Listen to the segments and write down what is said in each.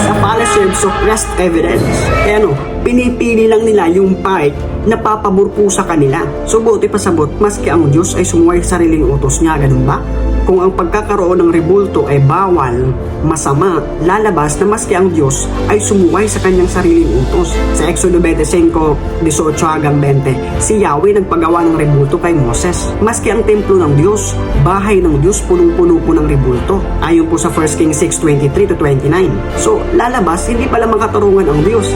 is a fallacy of suppressed evidence. Kaya pinipili lang nila yung part na papabor po sa kanila. So buti pasabot, maski ang Diyos ay sumuway sa sariling utos niya, ganun ba? Kung ang pagkakaroon ng rebulto ay bawal, masama, lalabas na maski ang Diyos ay sumuway sa kanyang sariling utos. Sa Exodo 25:18 hanggang 20, si Yahweh nagpagawa ng rebulto kay Moses. Maski ang templo ng Diyos, bahay ng Diyos, punong-puno po ng rebulto. Ayon po sa 1 Kings 6:23-29. So, lalabas, hindi pala makatarungan ang Diyos.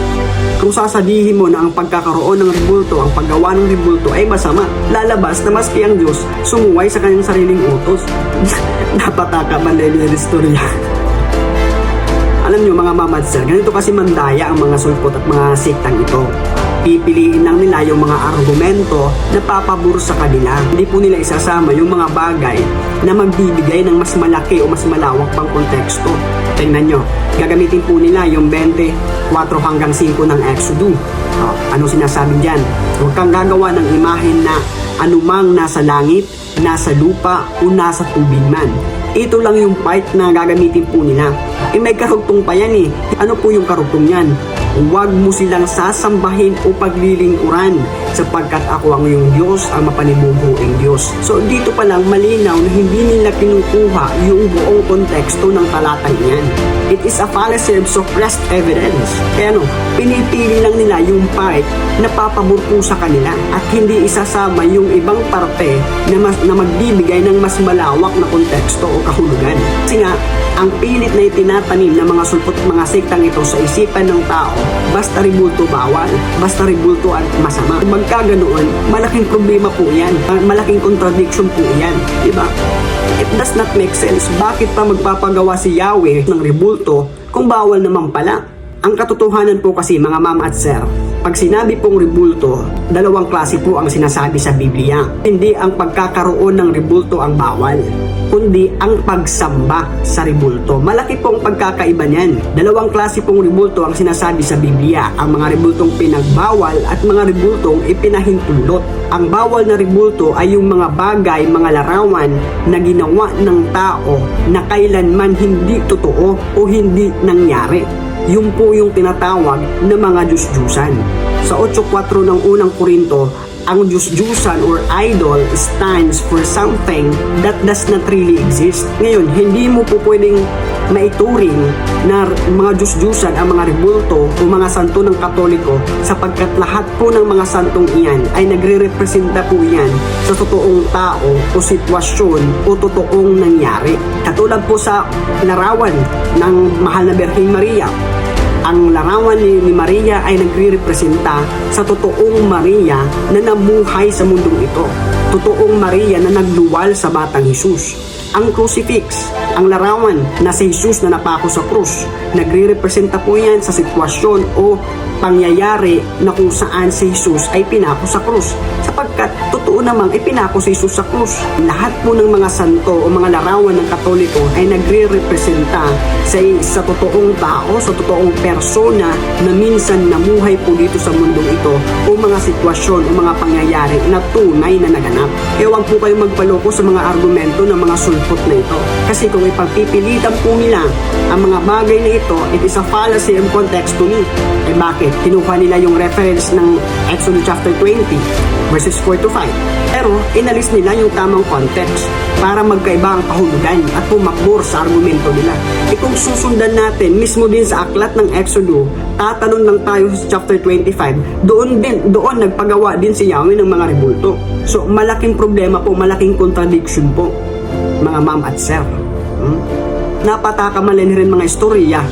Kung sasabihin mo na ang pagkakaroon ng rebulto, ang paggawa ng rebulto ay masama, lalabas na maski ang Diyos sumuway sa kanyang sariling utos. Napataka man din yung istorya. Alam nyo mga mamad sir, ganito kasi mandaya ang mga sulpot at mga siktang ito. Pipiliin lang nila yung mga argumento na papabor sa kanila. Hindi po nila isasama yung mga bagay na magbibigay ng mas malaki o mas malawak pang konteksto. Tingnan nyo, gagamitin po nila yung 24 hanggang 5 ng Exodo. Ano sinasabi dyan? Huwag kang gagawa ng imahen na anumang nasa langit, nasa lupa, o nasa tubig man. Ito lang yung part na gagamitin po nila. May karugtong pa yan eh. Ano po yung karugtong yan? Huwag mo silang sasambahin o paglilingkuran sapagkat ako ang iyong Diyos, ang mapanibubuing Diyos. So dito pa lang malinaw na hindi nila kinukuha yung buong konteksto ng talatang yan. It is a fallacy of suppressed evidence. Kaya pinipili lang nila yung part na papabor po sa kanila at hindi isasama yung ibang parte na magbibigay ng mas malawak na konteksto o kahulugan. Kasi nga, ang pilit na itinatanim ng mga sulpot at mga sektang ito sa isipan ng tao, basta rebulto bawal, basta rebulto at masama. Magkaganoon, malaking problema po yan. Malaking contradiction po yan. Diba? It does not make sense. Bakit pa magpapagawa si Yahweh ng rebulto kung bawal naman pala? Ang katotohanan po kasi mga ma'am at sir, pag sinabi pong rebulto, dalawang klase po ang sinasabi sa Biblia. Hindi ang pagkakaroon ng rebulto ang bawal, kundi ang pagsamba sa rebulto. Malaki pong pagkakaiba niyan. Dalawang klase pong rebulto ang sinasabi sa Biblia. Ang mga rebultong pinagbawal at mga rebultong ipinahintulot. Ang bawal na rebulto ay yung mga bagay, mga larawan na ginawa ng tao na kailanman hindi totoo o hindi nangyari. Yun po yung tinatawag na mga Diyos-Diyusan. Sa 8:4 ng unang Korinto, ang Diyos-Diyusan or idol stands for something that does not really exist. Ngayon, hindi mo po pwedeng maituring na mga Diyos-Diyusan ang mga rebulto o mga santo ng Katoliko sapagkat lahat po ng mga santong iyan ay nagre-representa po iyan sa totoong tao o sitwasyon o totoong nangyari. Katulad po sa larawan ng mahal na Birheng Maria. Ang larawan ni Maria ay nagre-representa sa totoong Maria na namuhay sa mundong ito. Totoong Maria na nagluwal sa batang Jesus. Ang crucifix, ang larawan na si Jesus na napako sa krus, nagre-representa po yan sa sitwasyon o pangyayari na kung saan si Jesus ay pinako sa krus. Sapagkat totoo namang ipinako si Jesus sa krus. Lahat po ng mga santo o mga larawan ng Katoliko ay nagre-representa sa totoong tao, sa totoong persona na minsan namuhay po dito sa mundong ito o mga sitwasyon o mga pangyayari na tunay na naganap. Ewan po kayo magpaloko sa mga argumento ng mga sulpot na ito. Kasi kung ipagpipilitan po nila ang mga bagay na ito, it is a fallacy and context to me. Eh bakit? Kinuha nila yung reference ng Exodus chapter 20 verses 4-5. Pero inalis nila yung tamang context para magkaiba ang kahulugan at pumakbor sa argumento nila. E kung susundan natin mismo din sa aklat ng Exodus, tatanong lang tayo sa chapter 25, doon nagpagawa din si Yahweh ng mga rebulto. So malaking problema po, malaking contradiction po mga ma'am at sir. Napataka malin rin mga istorya.